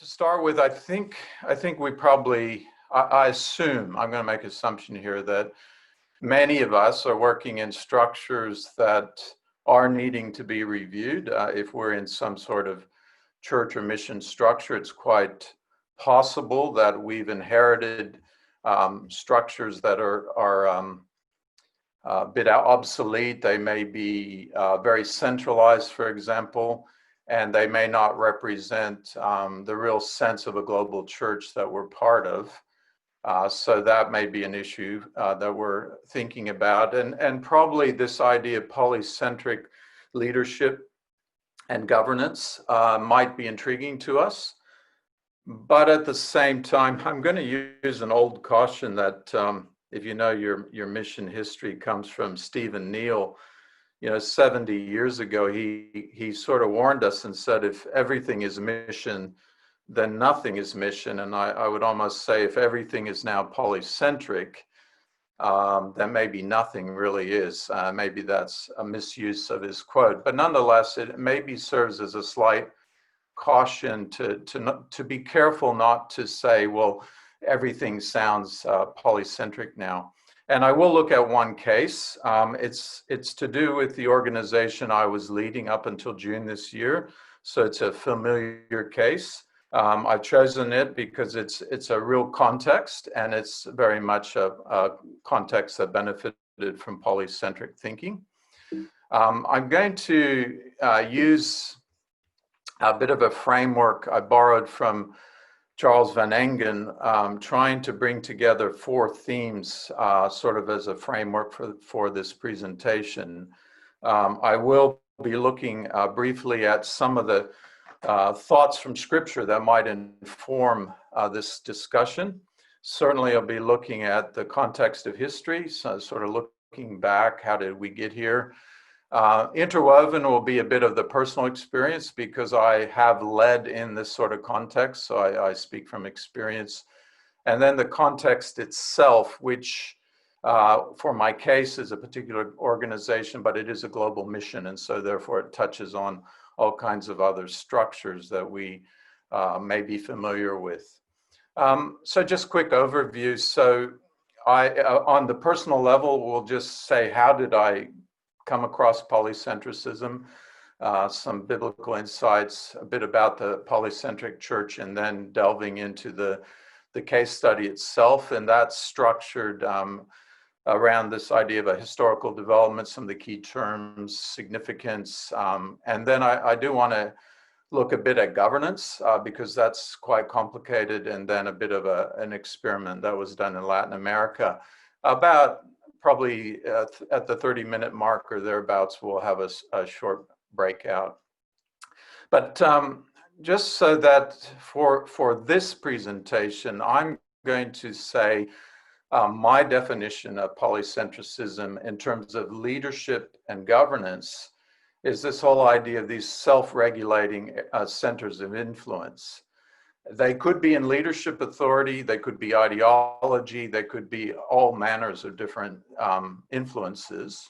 to start with, I think we probably, I assume, I'm going to make an assumption here that many of us are working in structures that are needing to be reviewed. If we're in some sort of church or mission structure, it's quite possible that we've inherited structures that are a bit obsolete. They may be very centralized, for example, and they may not represent the real sense of a global church that we're part of. So that may be an issue that we're thinking about. And probably this idea of polycentric leadership and governance might be intriguing to us. But at the same time, I'm going to use an old caution that if you know your mission history comes from Stephen Neal. 70 years ago, he sort of warned us and said, if everything is mission, then nothing is mission. And I would almost say if everything is now polycentric, then maybe nothing really is. Maybe that's a misuse of his quote. But nonetheless, it maybe serves as a slight caution to be careful not to say, well, everything sounds polycentric now. And I will look at one case. It's to do with the organization I was leading up until June this year. So it's a familiar case. I've chosen it because it's a real context, and it's very much a context that benefited from polycentric thinking. I'm going to use a bit of a framework I borrowed from Charles Van Engen, trying to bring together 4 themes sort of as a framework for this presentation. I will be looking briefly at some of the thoughts from Scripture that might inform this discussion. Certainly, I'll be looking at the context of history, so sort of looking back, how did we get here? Interwoven will be a bit of the personal experience because I have led in this sort of context, so I speak from experience. And then the context itself, which for my case is a particular organization, but it is a global mission, and so therefore it touches on all kinds of other structures that we may be familiar with. So just quick overview. So on the personal level, we'll just say, how did I come across polycentricism, some biblical insights, a bit about the polycentric church, and then delving into the case study itself. And that's structured around this idea of a historical development, some of the key terms, significance. And then I do want to look a bit at governance because that's quite complicated, and then a bit of an experiment that was done in Latin America. About probably at the 30-minute mark or thereabouts, we'll have a short breakout. But just so that for this presentation, I'm going to say my definition of polycentricism in terms of leadership and governance is this whole idea of these self-regulating centers of influence. They could be in leadership authority, they could be ideology, they could be all manners of different influences.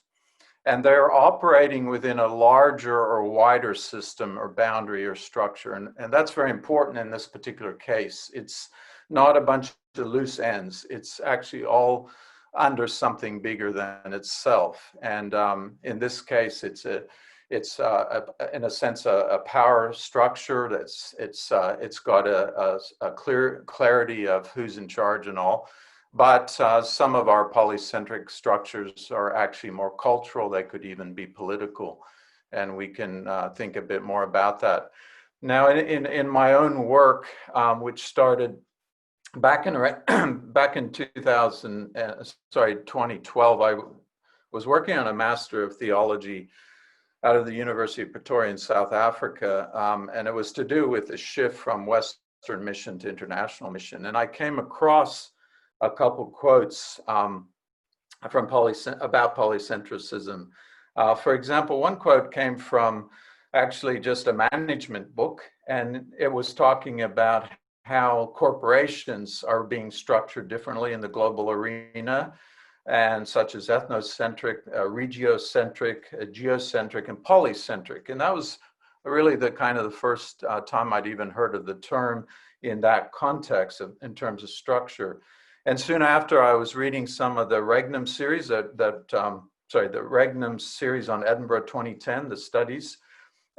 And they're operating within a larger or wider system or boundary or structure. And that's very important in this particular case. It's not a bunch of loose ends. It's actually all under something bigger than itself. And in this case, it's in a sense a power structure it's got a clear clarity of who's in charge and all. But some of our polycentric structures are actually more cultural. They could even be political, and we can think a bit more about that. Now, in my own work, which started back in 2012, I was working on a Master of Theology out of the University of Pretoria in South Africa, and it was to do with the shift from Western mission to international mission. And I came across a couple quotes from about polycentricism. For example, one quote came from actually just a management book, and it was talking about how corporations are being structured differently in the global arena, and such as ethnocentric, regiocentric, geocentric, and polycentric. And that was really the kind of the first time I'd even heard of the term in that context in terms of structure. And soon after, I was reading some of the Regnum series the Regnum series on Edinburgh 2010, the studies.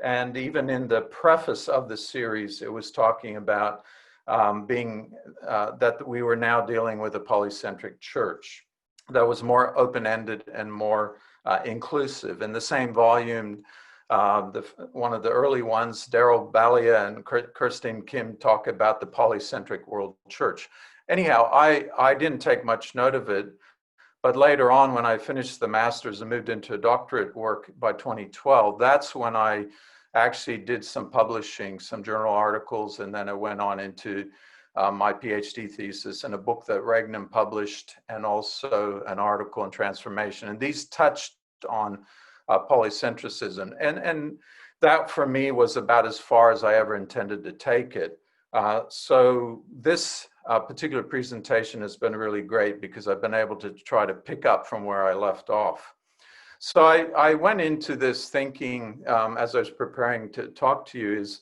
And even in the preface of the series, it was talking about that we were now dealing with a polycentric church that was more open-ended and more inclusive. In the same volume, one of the early ones, Daryl Balia and Kirsten Kim talk about the polycentric world church. Anyhow, I didn't take much note of it, but later on, when I finished the master's and moved into a doctorate work by 2012, that's when I actually did some publishing, some journal articles, and then I went on into my PhD thesis and a book that Regnum published, and also an article on transformation. And these touched on polycentricism. And that for me was about as far as I ever intended to take it. So this particular presentation has been really great because I've been able to try to pick up from where I left off. So I went into this thinking as I was preparing to talk to you is,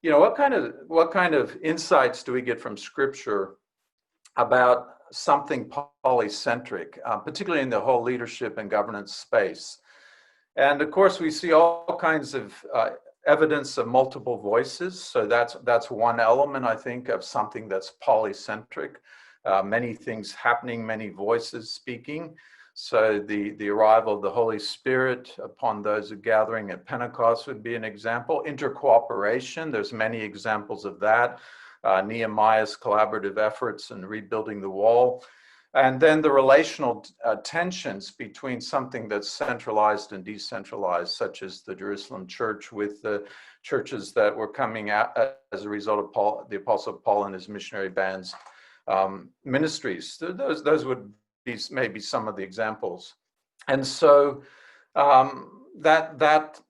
what kind of insights do we get from Scripture about something polycentric, particularly in the whole leadership and governance space? And of course, we see all kinds of evidence of multiple voices. So that's one element, I think, of something that's polycentric. Many things happening, many voices speaking. So the arrival of the Holy Spirit upon those gathering at Pentecost would be an example. Intercooperation, there's many examples of that. Nehemiah's collaborative efforts in rebuilding the wall. And then the relational tensions between something that's centralized and decentralized, such as the Jerusalem church with the churches that were coming out as a result of the Apostle Paul and his missionary band's ministries. Those would be maybe some of the examples. And so that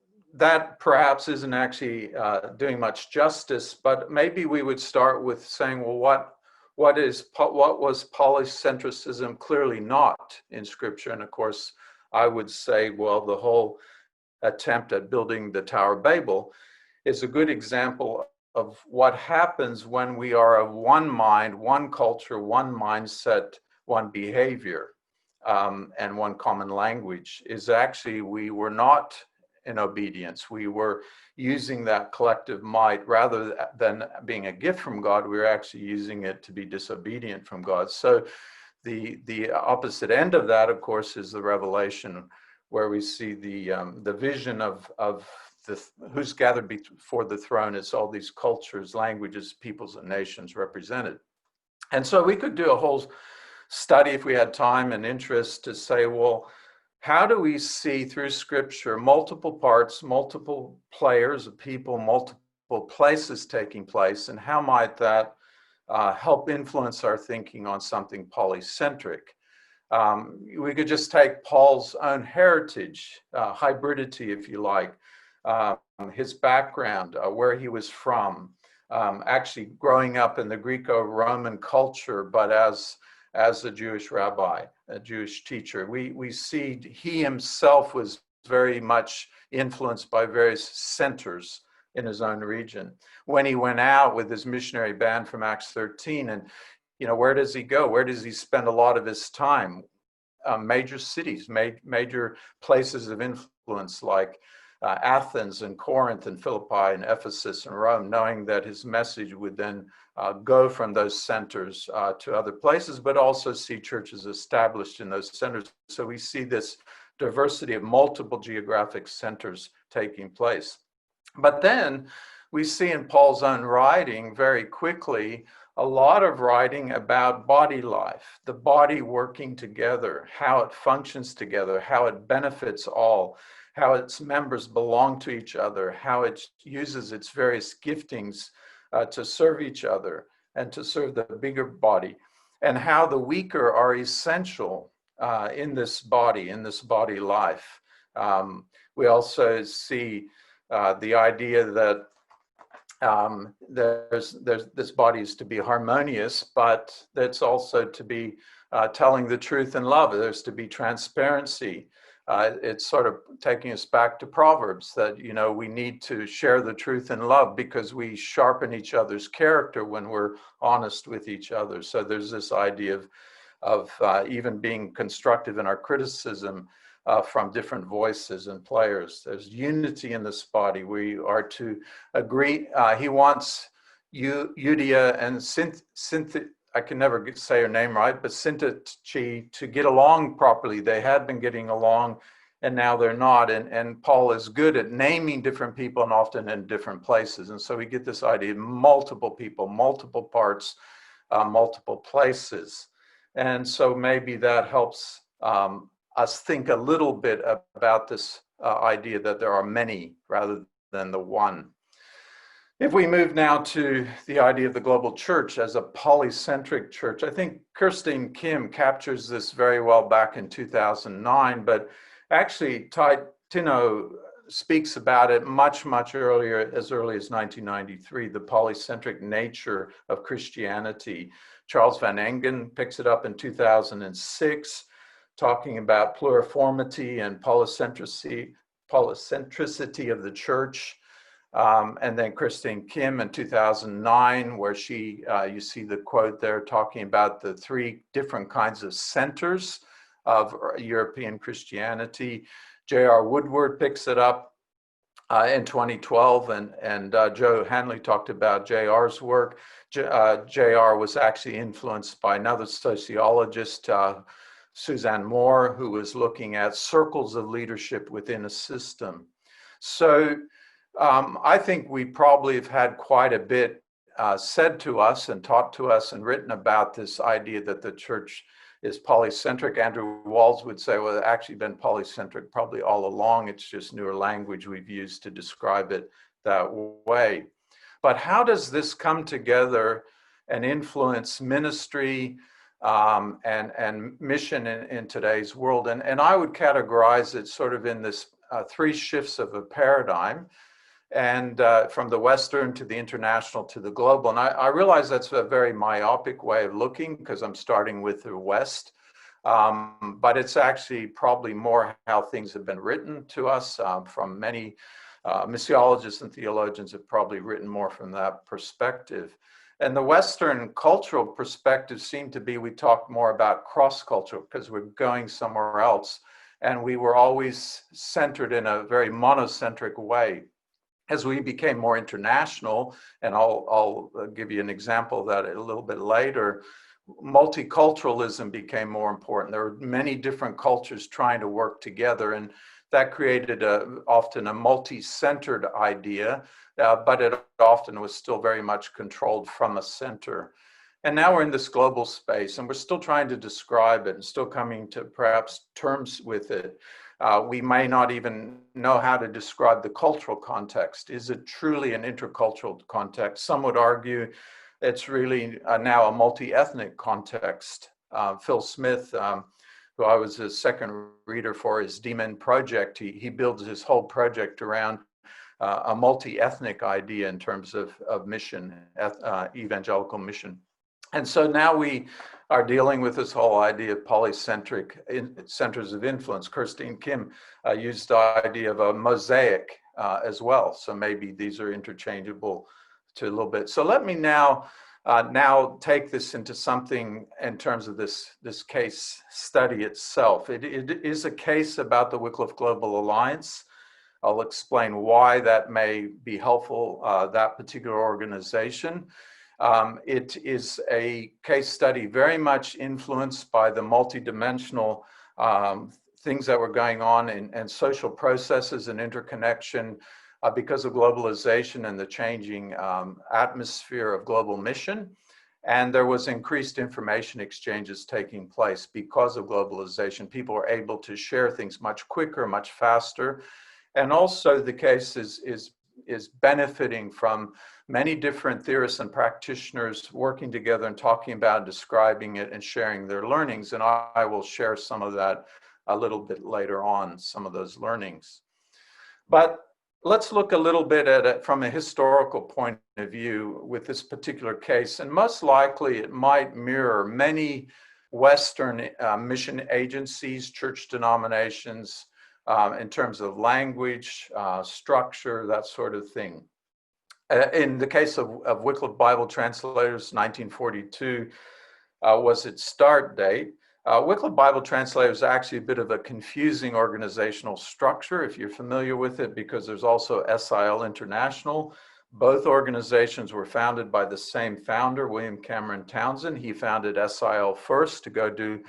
perhaps isn't actually doing much justice, but maybe we would start with saying, well, what was polycentricism clearly not in Scripture? And of course, I would say, well, the whole attempt at building the Tower of Babel is a good example of what happens when we are of one mind, one culture, one mindset, one behavior, and one common language. Is actually we were not in obedience. We were using that collective might rather than being a gift from God. We were actually using it to be disobedient from God. So the opposite end of that, of course, is the Revelation, where we see the vision of who's gathered before the throne. It's all these cultures, languages, peoples, and nations represented. And so we could do a whole study if we had time and interest to say, well, how do we see through Scripture multiple parts, multiple players of people, multiple places taking place, and how might that help influence our thinking on something polycentric? We could just take Paul's own heritage, hybridity, if you like, his background, where he was from, actually growing up in the Greco-Roman culture, but as a Jewish rabbi, a Jewish teacher. We see he himself was very much influenced by various centers in his own region. When he went out with his missionary band from Acts 13, and where does he go? Where does he spend a lot of his time? Major cities, major places of influence like Athens and Corinth and Philippi and Ephesus and Rome, knowing that his message would then go from those centers to other places, but also see churches established in those centers. So we see this diversity of multiple geographic centers taking place. But then we see in Paul's own writing very quickly a lot of writing about body life, the body working together, how it functions together, how it benefits all, how its members belong to each other, how it uses its various giftings to serve each other and to serve the bigger body, and how the weaker are essential in this body life. We also see the idea that this body is to be harmonious, but that's also to be telling the truth in love. There's to be transparency. It's sort of taking us back to Proverbs that, we need to share the truth in love because we sharpen each other's character when we're honest with each other. So there's this idea of even being constructive in our criticism from different voices and players. There's unity in this body. We are to agree. He wants Eudia and I can never say her name right, but Syntyche to get along properly. They had been getting along and now they're not. And Paul is good at naming different people and often in different places. And so we get this idea of multiple people, multiple parts, multiple places. And so maybe that helps us think a little bit about this idea that there are many rather than the one. If we move now to the idea of the global church as a polycentric church, I think Kirsten Kim captures this very well back in 2009, but actually Tino speaks about it much, much earlier, as early as 1993, the polycentric nature of Christianity. Charles Van Engen picks it up in 2006, talking about pluriformity and polycentricity of the church. And then Christine Kim in 2009, where you see the quote there talking about the three different kinds of centers of European Christianity. J.R. Woodward picks it up in 2012, and Joe Hanley talked about J.R.'s work. J.R. was actually influenced by another sociologist, Suzanne Moore, who was looking at circles of leadership within a system. So I think we probably have had quite a bit said to us and taught to us and written about this idea that the church is polycentric. Andrew Walls would say, well, it's actually been polycentric probably all along. It's just newer language we've used to describe it that way. But how does this come together and influence ministry and mission in today's world? And I would categorize it sort of in this three shifts of a paradigm. And from the Western to the international to the global. And I realize that's a very myopic way of looking because I'm starting with the West, but it's actually probably more how things have been written to us from many missiologists and theologians have probably written more from that perspective. And the Western cultural perspective seemed to be, we talked more about cross-cultural because we're going somewhere else. And we were always centered in a very monocentric way. As we became more international, and I'll give you an example of that a little bit later, multiculturalism became more important. There were many different cultures trying to work together, and that created often a multi-centered idea, but it often was still very much controlled from a center. And now we're in this global space, and we're still trying to describe it and still coming to perhaps terms with it. We may not even know how to describe the cultural context. Is it truly an intercultural context? Some would argue it's really now a multi-ethnic context. Phil Smith, who I was his second reader for his Demon Project, he builds his whole project around a multi-ethnic idea in terms of mission, evangelical mission. And so now we are dealing with this whole idea of polycentric centers of influence. Kirsten Kim used the idea of a mosaic as well. So maybe these are interchangeable to a little bit. So let me now take this into something in terms of this case study itself. It is a case about the Wickliffe Global Alliance. I'll explain why that may be helpful, that particular organization. It is a case study very much influenced by the multidimensional things that were going on in social processes and interconnection because of globalization and the changing atmosphere of global mission. And there was increased information exchanges taking place because of globalization. People were able to share things much quicker, much faster. And also the case is benefiting from many different theorists and practitioners working together and talking about and describing it and sharing their learnings. And I will share some of that a little bit later on, some of those learnings. But let's look a little bit at it from a historical point of view with this particular case. And most likely it might mirror many Western mission agencies, church denominations, in terms of language, structure, that sort of thing. In the case of Wickliffe Bible Translators, 1942 was its start date. Wickliffe Bible Translators is actually a bit of a confusing organizational structure, if you're familiar with it, because there's also SIL International. Both organizations were founded by the same founder, William Cameron Townsend. He founded SIL first to go do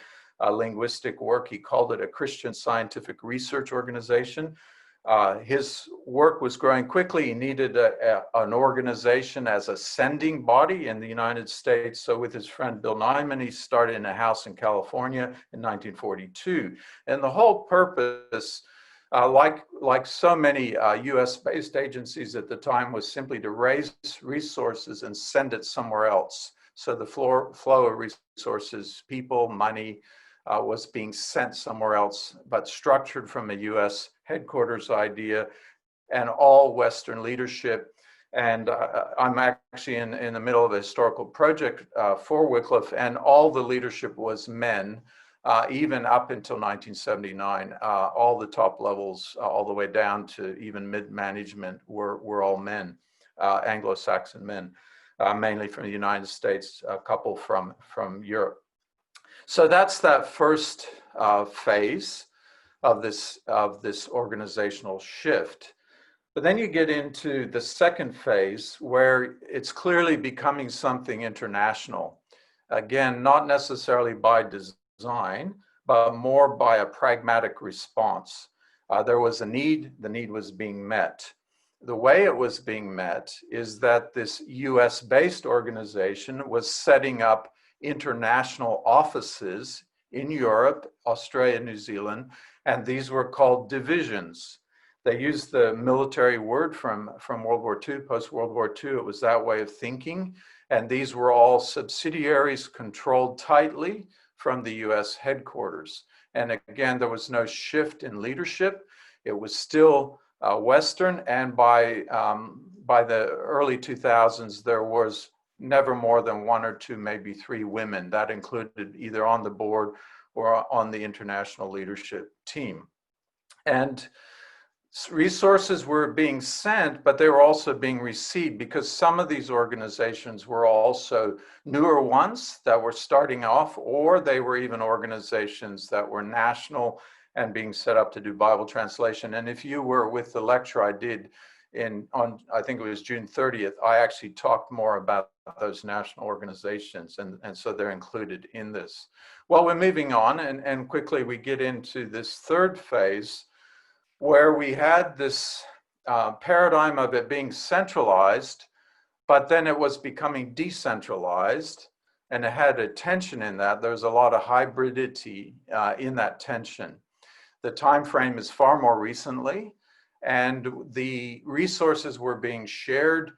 linguistic work. He called it a Christian scientific research organization. His work was growing quickly. He needed an organization as a sending body in the United States. So with his friend Bill Nyman, he started in a house in California in 1942. And the whole purpose, like so many US-based agencies at the time, was simply to raise resources and send it somewhere else. So the flow of resources, people, money, was being sent somewhere else, but structured from a US headquarters idea, and all Western leadership. And I'm actually in the middle of a historical project for Wickliffe, and all the leadership was men, even up until 1979. All the top levels, all the way down to even mid-management, were all men, Anglo-Saxon men, mainly from the United States, a couple from Europe. So that's that first phase of this organizational shift. But then you get into the second phase, where it's clearly becoming something international. Again, not necessarily by design, but more by a pragmatic response. There was a need, the need was being met. The way it was being met is that this US-based organization was setting up international offices in Europe, Australia, New Zealand, and these were called divisions. They used the military word from World War II, post-World War II. It was that way of thinking, and these were all subsidiaries controlled tightly from the US headquarters. And again, there was no shift in leadership. It was still Western, and by the early 2000s, there was never more than one or two, maybe three women. That included either on the board or on the international leadership team. And resources were being sent, but they were also being received, because some of these organizations were also newer ones that were starting off, or they were even organizations that were national and being set up to do Bible translation. And if you were with the lecture I did on I think it was June 30th, I actually talked more about those national organizations, and so they're included in this. Well, we're moving on, and quickly we get into this third phase, where we had this paradigm of it being centralized, but then it was becoming decentralized, and it had a tension in that. There's a lot of hybridity in that tension. The time frame is far more recently, and the resources were being shared,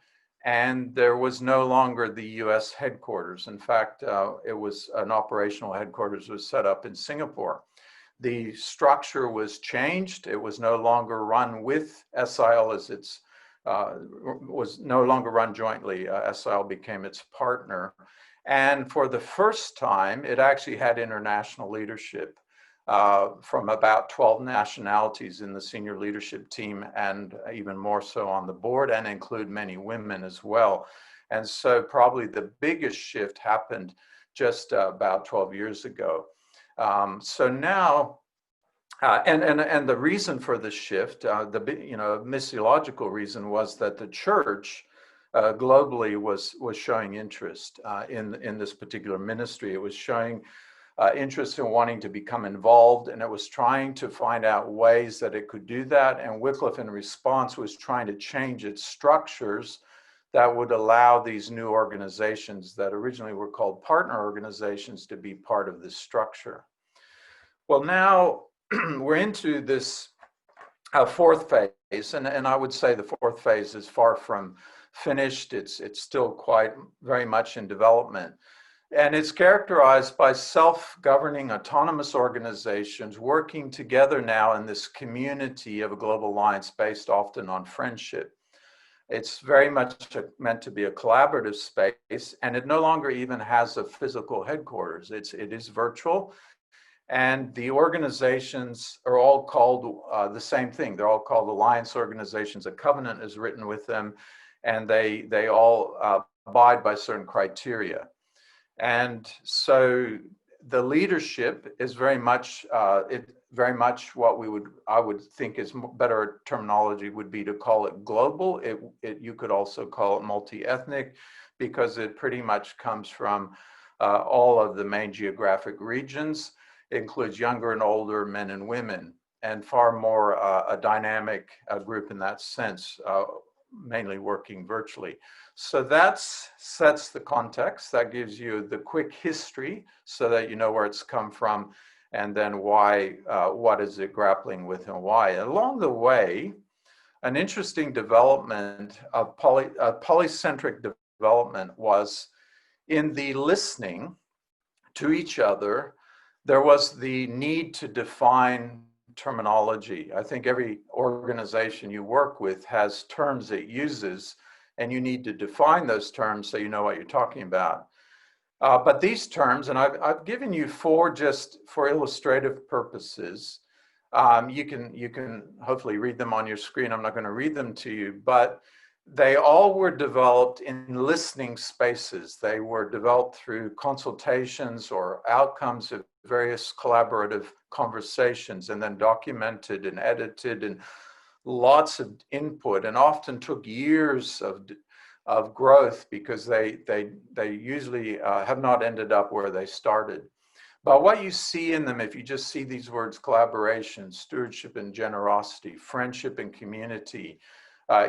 and there was no longer the US headquarters. In fact, it was an operational headquarters was set up in Singapore. The structure was changed. It was no longer run with SIL as its, was no longer run jointly. SIL became its partner. And for the first time, it actually had international leadership from about 12 nationalities in the senior leadership team, and even more so on the board, and include many women as well. And so probably the biggest shift happened just about 12 years ago. So now, and the reason for the shift, the missiological reason, was that the church globally was showing interest in this particular ministry. It was showing interest in wanting to become involved, and it was trying to find out ways that it could do that. And Wickliffe, in response, was trying to change its structures that would allow these new organizations that originally were called partner organizations to be part of this structure. Well, now we're into this fourth phase, and I would say the fourth phase is far from finished. It's still quite very much in development. And it's characterized by self-governing autonomous organizations working together now in this community of a global alliance based often on friendship. It's very much meant to be a collaborative space, and it no longer even has a physical headquarters. It is virtual, And the organizations are all called the same thing. They're all called alliance organizations. A covenant is written with them, and they all abide by certain criteria. And so the leadership is very much what I would think is better terminology would be to call it global. You could also call it multi-ethnic, because it pretty much comes from all of the main geographic regions. It includes younger and older men and women, and far more a dynamic group in that sense, mainly working virtually. So that sets the context. That gives you the quick history so that you know where it's come from, and then why, what is it grappling with and why. Along the way, an interesting development of polycentric development was in the listening to each other. There was the need to define terminology. I think every organization you work with has terms it uses, and you need to define those terms so you know what you're talking about. But these terms, and I've given you 4 just for illustrative purposes. You can hopefully read them on your screen. I'm not going to read them to you, but they all were developed in listening spaces. They were developed through consultations or outcomes of various collaborative conversations, and then documented and edited, and lots of input, and often took years of growth, because they usually have not ended up where they started. But what you see in them, if you just see these words: collaboration, stewardship and generosity, friendship and community,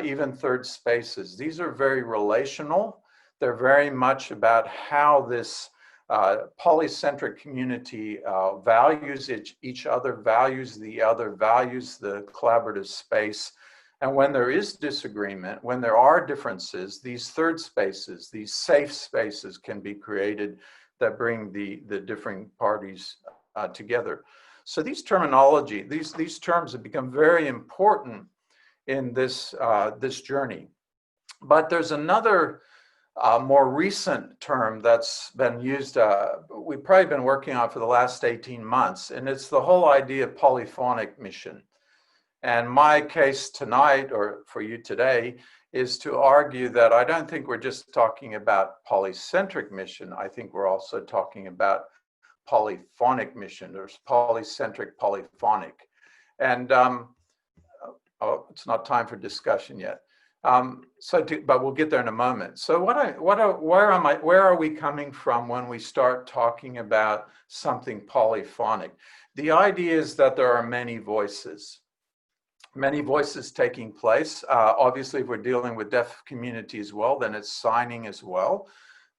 even third spaces, these are very relational. They're very much about how this polycentric community values each other, values the other, values the collaborative space. And when there is disagreement, when there are differences, these third spaces, these safe spaces can be created that bring the differing parties together. So these terminology, these terms have become very important in this journey. But there's another more recent term that's been used, we've probably been working on for the last 18 months, and it's the whole idea of polyphonic mission. And my case tonight, or for you today, is to argue that I don't think we're just talking about polycentric mission. I think we're also talking about polyphonic mission. There's polycentric, polyphonic. And it's not time for discussion yet. But we'll get there in a moment. So where are we coming from when we start talking about something polyphonic? The idea is that there are many voices taking place. Obviously, if we're dealing with deaf community as well, then it's signing as well.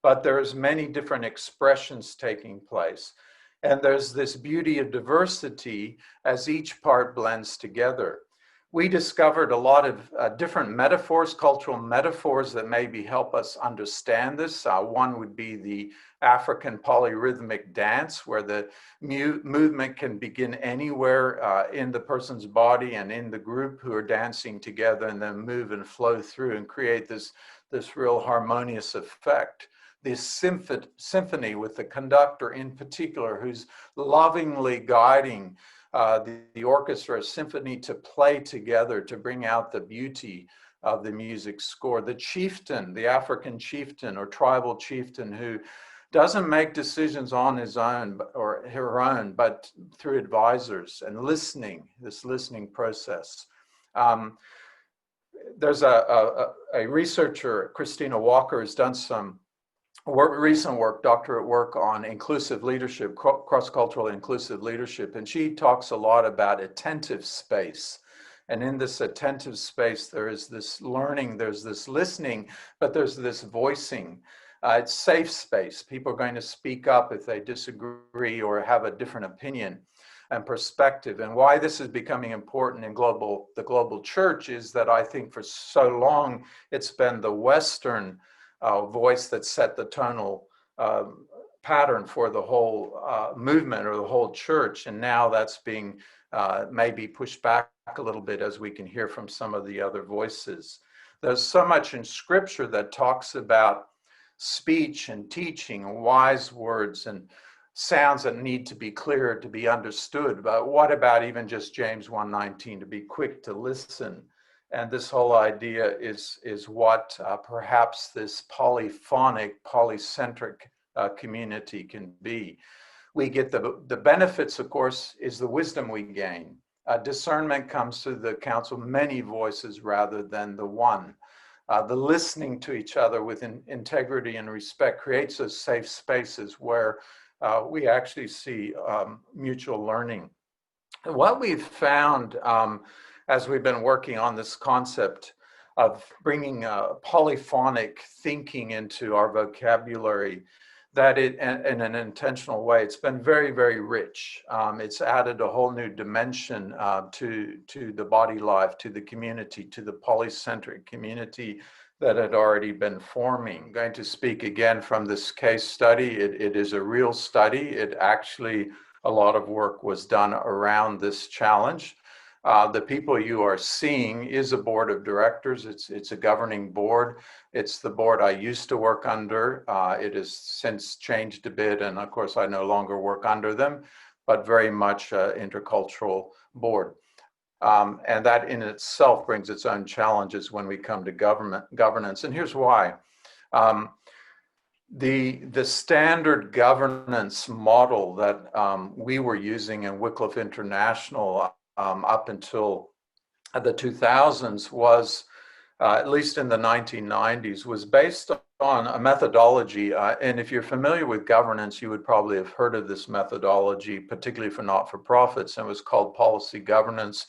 But there's many different expressions taking place. And there's this beauty of diversity as each part blends together. We discovered a lot of different metaphors, cultural metaphors, that maybe help us understand this. One would be the African polyrhythmic dance, where the movement can begin anywhere in the person's body and in the group who are dancing together, and then move and flow through and create this real harmonious effect. This symphony with the conductor in particular, who's lovingly guiding the orchestra symphony to play together to bring out the beauty of the music score. The chieftain, the African chieftain or tribal chieftain, who doesn't make decisions on his own or her own, but through advisors, and this listening process. There's a researcher, Christina Walker, has done some recent work, doctorate work on inclusive leadership, cross-cultural inclusive leadership, and she talks a lot about attentive space. And in this attentive space, there is this learning, there's this listening, but there's this voicing. It's safe space. People are going to speak up if they disagree or have a different opinion and perspective. And why this is becoming important in the global church is that I think for so long, it's been the Western voice that set the tonal pattern for the whole movement or the whole church. And now that's being maybe pushed back a little bit, as we can hear from some of the other voices. There's so much in Scripture that talks about speech and teaching and wise words and sounds that need to be clear to be understood, but what about even just James 1:19, to be quick to listen? And this whole idea is what perhaps this polyphonic, polycentric community can be. We get the benefits, of course, is the wisdom we gain. Discernment comes through the counsel of many voices rather than the one. The listening to each other with integrity and respect creates those safe spaces where we actually see mutual learning. And what we've found as we've been working on this concept of bringing polyphonic thinking into our vocabulary, that it, in an intentional way, it's been very, very rich. It's added a whole new dimension to the body life, to the community, to the polycentric community that had already been forming. I'm going to speak again from this case study. It is a real study. It actually, a lot of work was done around this challenge. The people you are seeing is a board of directors. It's a governing board. It's the board I used to work under. It has since changed a bit, and of course I no longer work under them, but very much an intercultural board. And that in itself brings its own challenges when we come to governance. And here's why. The standard governance model that we were using in Wickliffe International up until the 2000s was, at least in the 1990s, was based on a methodology. And if you're familiar with governance, you would probably have heard of this methodology, particularly for not-for-profits. And it was called policy governance,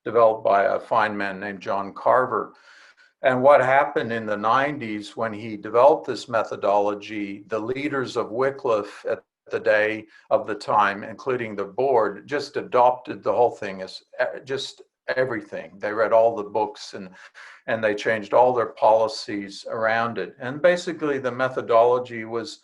developed by a fine man named John Carver. And what happened in the 90s when he developed this methodology, the leaders of Wickliffe at the day of the time, including the board, just adopted the whole thing as just everything. They read all the books and they changed all their policies around it. And basically the methodology was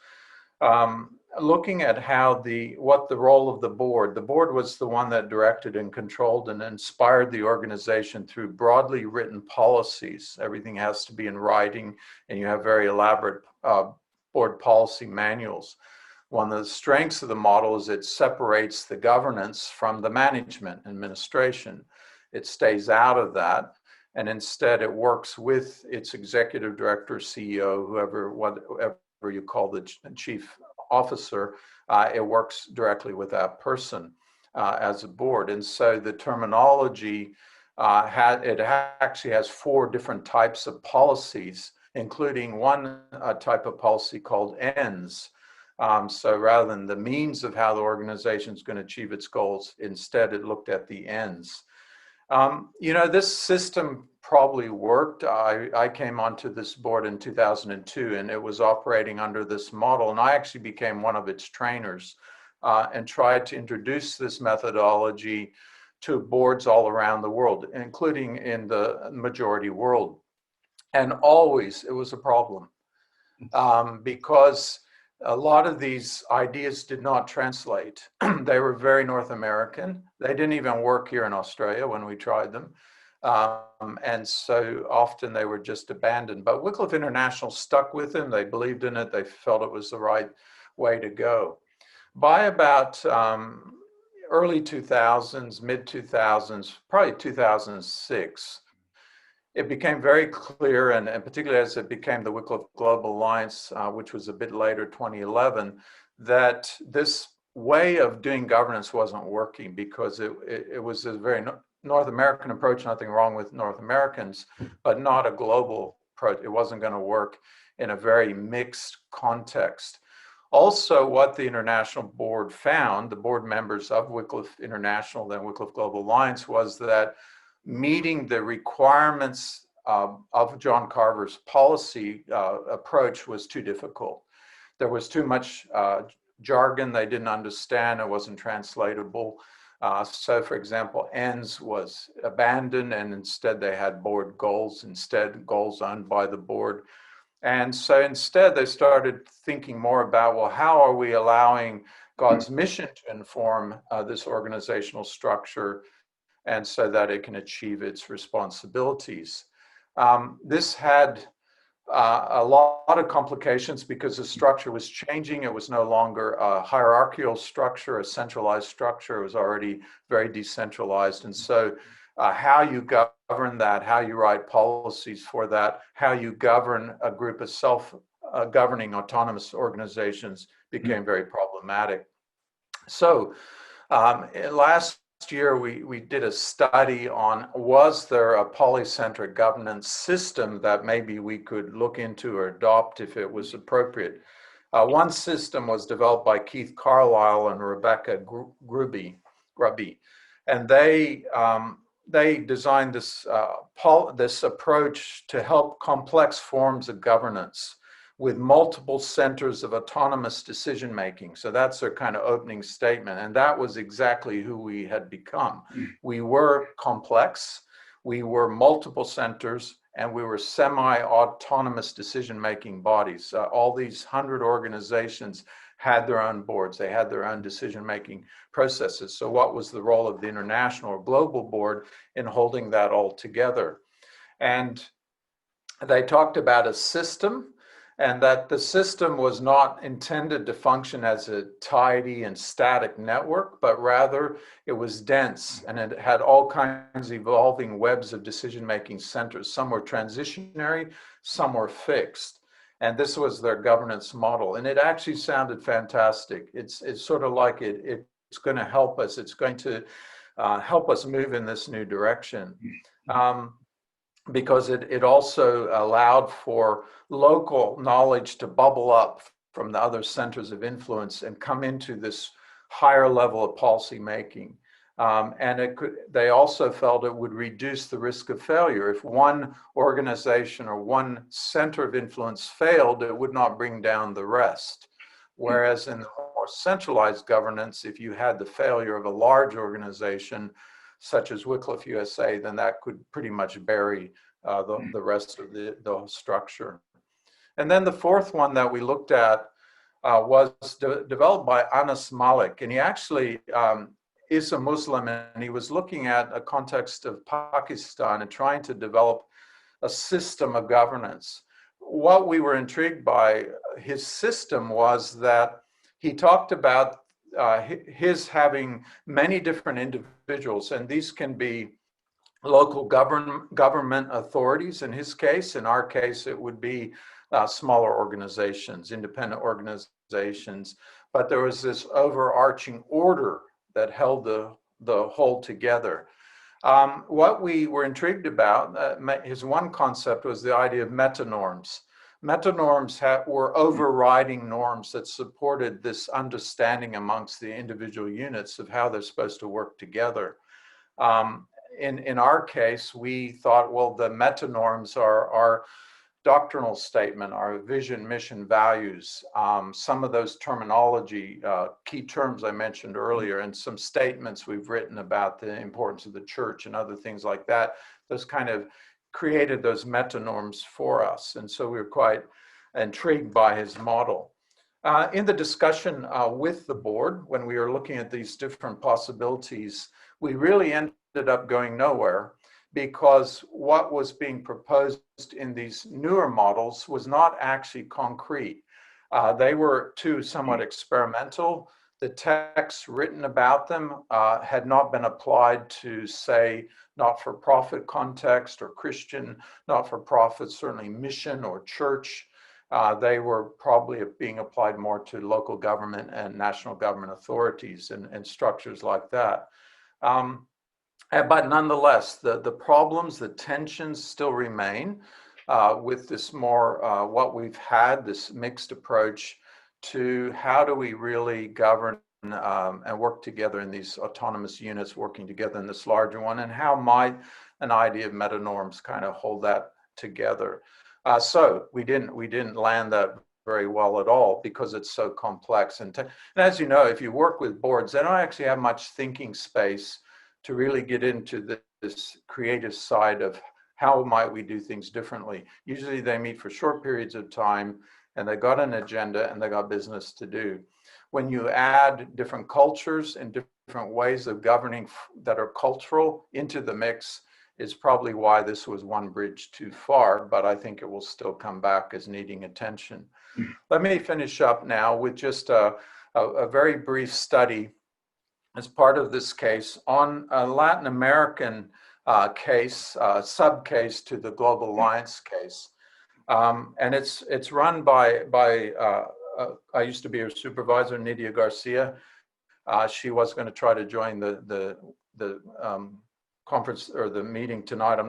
looking at how what the role of the board was the one that directed and controlled and inspired the organization through broadly written policies. Everything has to be in writing, and you have very elaborate board policy manuals. One of the strengths of the model is it separates the governance from the management administration. It stays out of that, and instead it works with its executive director, CEO, whatever you call the chief officer. It works directly with that person as a board. And so the terminology, it actually has 4 different types of policies, including one type of policy called ends. So rather than the means of how the organization is going to achieve its goals, instead it looked at the ends. This system probably worked. I came onto this board in 2002, and it was operating under this model, and I actually became one of its trainers and tried to introduce this methodology to boards all around the world, including in the majority world. And always it was a problem because a lot of these ideas did not translate. They were very North American. They didn't even work here in Australia when we tried them. And so often they were just abandoned. But Wickliffe International stuck with them. They believed in it. They felt it was the right way to go. By about early 2000s, mid 2000s, probably 2006, it became very clear, and particularly as it became the Wickliffe Global Alliance, which was a bit later, 2011, that this way of doing governance wasn't working because it was a very North American approach, nothing wrong with North Americans, but not a global approach. It wasn't going to work in a very mixed context. Also, what the International Board found, the board members of Wickliffe International, then Wickliffe Global Alliance, was that meeting the requirements of John Carver's policy approach was too difficult. There was too much jargon they didn't understand. It wasn't translatable. So, for example, ends was abandoned, and instead they had board goals, goals owned by the board. And so instead they started thinking more about, well, how are we allowing God's mission to inform this organizational structure, and so that it can achieve its responsibilities. This had a lot of complications because the structure was changing. It was no longer a hierarchical structure, a centralized structure. It was already very decentralized. And so how you govern that, how you write policies for that, how you govern a group of self-governing autonomous organizations became very problematic. So last year, we did a study on, was there a polycentric governance system that maybe we could look into or adopt if it was appropriate. One system was developed by Keith Carlisle and Rebecca Grubby, and they designed this this approach to help complex forms of governance with multiple centers of autonomous decision making. So that's their kind of opening statement. And that was exactly who we had become. We were complex, we were multiple centers, and we were semi-autonomous decision making bodies. All these 100 organizations had their own boards, they had their own decision making processes. So what was the role of the international or global board in holding that all together? And they talked about a system, and that the system was not intended to function as a tidy and static network, but rather it was dense and it had all kinds of evolving webs of decision-making centers. Some were transitionary, some were fixed. And this was their governance model. And it actually sounded fantastic. It's sort of like it's going to help us. It's going to help us move in this new direction. Because it also allowed for local knowledge to bubble up from the other centers of influence and come into this higher level of policy making. And they also felt it would reduce the risk of failure. If one organization or one center of influence failed, it would not bring down the rest. Whereas in the more centralized governance, if you had the failure of a large organization, such as Wickliffe USA, then that could pretty much bury the rest of the structure. And then the fourth one that we looked at was developed by Anas Malik, and he actually is a Muslim, and he was looking at a context of Pakistan and trying to develop a system of governance. What we were intrigued by his system was that he talked about his having many different individuals, and these can be local government authorities in his case. In our case, it would be smaller organizations, independent organizations, but there was this overarching order that held the whole together. What we were intrigued about, his one concept was the idea of metanorms. Metanorms were overriding norms that supported this understanding amongst the individual units of how they're supposed to work together. In our case, we thought, well, the metanorms are our doctrinal statement, our vision, mission, values, some of those terminology, key terms I mentioned earlier, and some statements we've written about the importance of the church and other things like that. Those kind of created those metanorms for us. And so we were quite intrigued by his model. In the discussion with the board, when we were looking at these different possibilities, we really ended up going nowhere, because what was being proposed in these newer models was not actually concrete. They were too somewhat experimental. The texts written about them had not been applied to, say, not-for-profit context or Christian not-for-profit, certainly mission or church. They were probably being applied more to local government and national government authorities and structures like that. But nonetheless, the problems, the tensions still remain with this more, what we've had, this mixed approach to how do we really govern and work together in these autonomous units, working together in this larger one, and how might an idea of metanorms kind of hold that together. So we didn't land that very well at all because it's so complex. And as you know, if you work with boards, they don't actually have much thinking space to really get into this creative side of how might we do things differently. Usually they meet for short periods of time and they got an agenda and they got business to do. When you add different cultures and different ways of governing that are cultural into the mix, is probably why this was one bridge too far, but I think it will still come back as needing attention. Let me finish up now with just a very brief study as part of this case on a Latin American case, sub-case to the Global Alliance case. And it's run by I used to be her supervisor, Nydia Garcia. She was going to try to join the conference or the meeting tonight.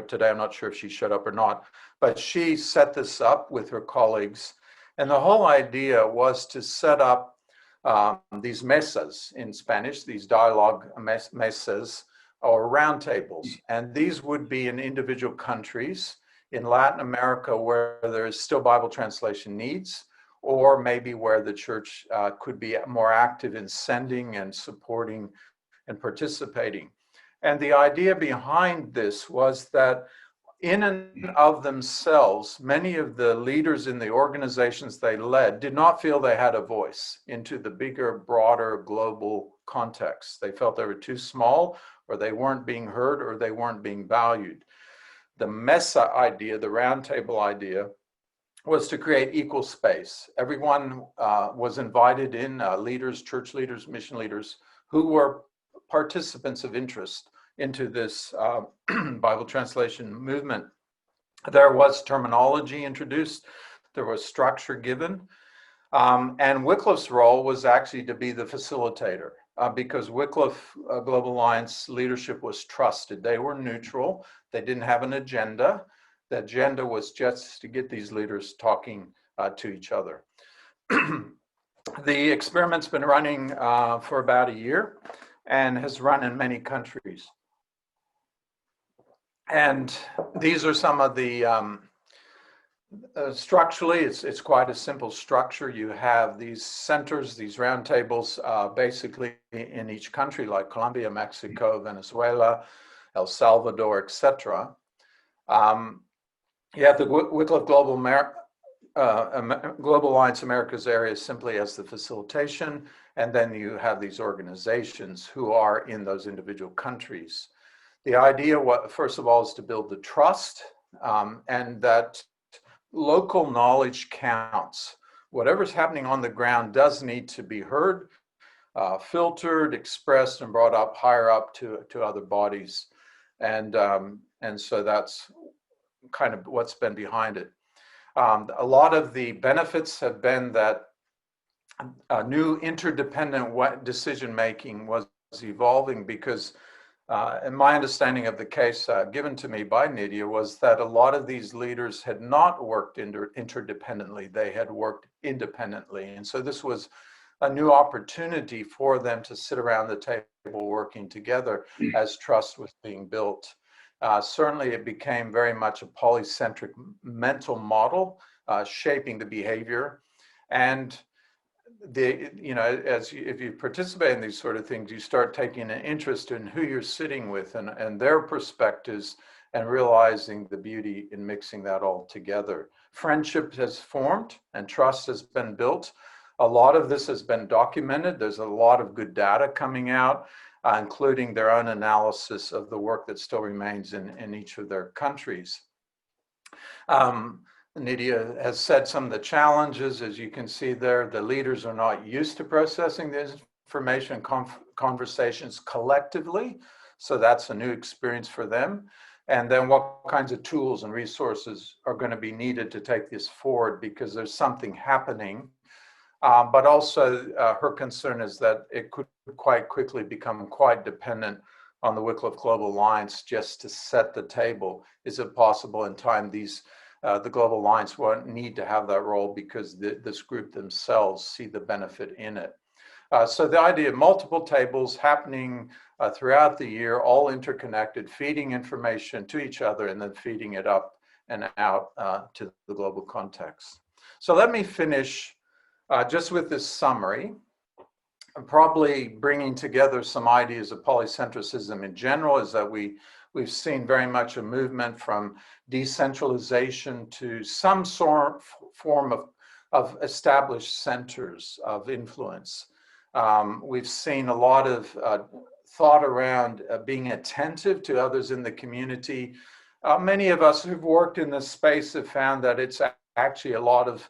Today, I'm not sure if she showed up or not, but she set this up with her colleagues. And the whole idea was to set up these mesas in Spanish, these dialogue mesas or roundtables. And these would be in individual countries in Latin America where there is still Bible translation needs, or maybe where the church could be more active in sending and supporting and participating. And the idea behind this was that in and of themselves, many of the leaders in the organizations they led did not feel they had a voice into the bigger, broader global context. They felt they were too small, or they weren't being heard, or they weren't being valued. The mesa idea, the roundtable idea, was to create equal space. Everyone was invited in, leaders, church leaders, mission leaders, who were participants of interest into this Bible translation movement. There was terminology introduced, there was structure given, and Wickliffe's role was actually to be the facilitator because Wickliffe Global Alliance leadership was trusted. They were neutral, they didn't have an agenda. The agenda was just to get these leaders talking to each other. The experiment's been running for about a year and has run in many countries. And these are some of the, structurally, it's quite a simple structure. You have these centers, these roundtables, basically in each country, like Colombia, Mexico, Venezuela, El Salvador, etc. You have the Wickliffe Global Alliance Americas area simply as the facilitation, and then you have these organizations who are in those individual countries. The idea, first of all, is to build the trust and that local knowledge counts. Whatever's happening on the ground does need to be heard, filtered, expressed, and brought up higher up to other bodies. And so that's kind of what's been behind it. A lot of the benefits have been that new interdependent decision making was evolving because and my understanding of the case given to me by Nydia was that a lot of these leaders had not worked interdependently, they had worked independently. And so this was a new opportunity for them to sit around the table working together as trust was being built. Certainly it became very much a polycentric mental model shaping the behavior. And if you participate in these sort of things, you start taking an interest in who you're sitting with and their perspectives and realizing the beauty in mixing that all together. Friendship has formed and trust has been built. A lot of this has been documented. There's a lot of good data coming out, including their own analysis of the work that still remains in each of their countries. Nydia has said some of the challenges, as you can see there, the leaders are not used to processing this information conversations collectively. So that's a new experience for them. And then what kinds of tools and resources are going to be needed to take this forward because there's something happening. But also her concern is that it could quite quickly become quite dependent on the Wickliffe Global Alliance just to set the table. Is it possible in time the Global Alliance won't need to have that role because this group themselves see the benefit in it. So the idea of multiple tables happening throughout the year, all interconnected, feeding information to each other and then feeding it up and out to the global context. So let me finish just with this summary. I'm probably bringing together some ideas of polycentricism in general is that we've seen very much a movement from decentralization to some form of established centers of influence. We've seen a lot of thought around being attentive to others in the community. Many of us who've worked in this space have found that it's actually a lot of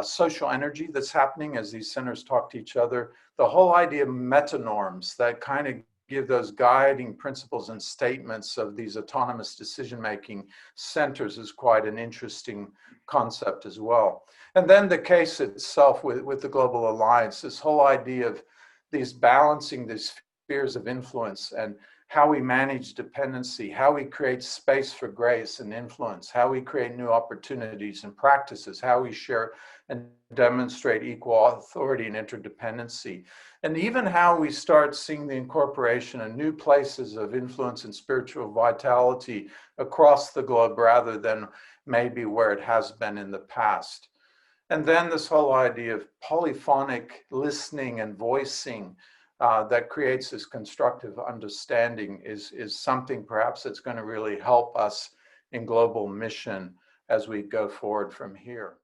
social energy that's happening as these centers talk to each other. The whole idea of metanorms that kind of give those guiding principles and statements of these autonomous decision-making centers is quite an interesting concept as well. And then the case itself with the Global Alliance, this whole idea of these balancing these spheres of influence and how we manage dependency, how we create space for grace and influence, how we create new opportunities and practices, how we share and demonstrate equal authority and interdependency, and even how we start seeing the incorporation of new places of influence and spiritual vitality across the globe rather than maybe where it has been in the past. And then this whole idea of polyphonic listening and voicing that creates this constructive understanding is something perhaps that's going to really help us in global mission as we go forward from here.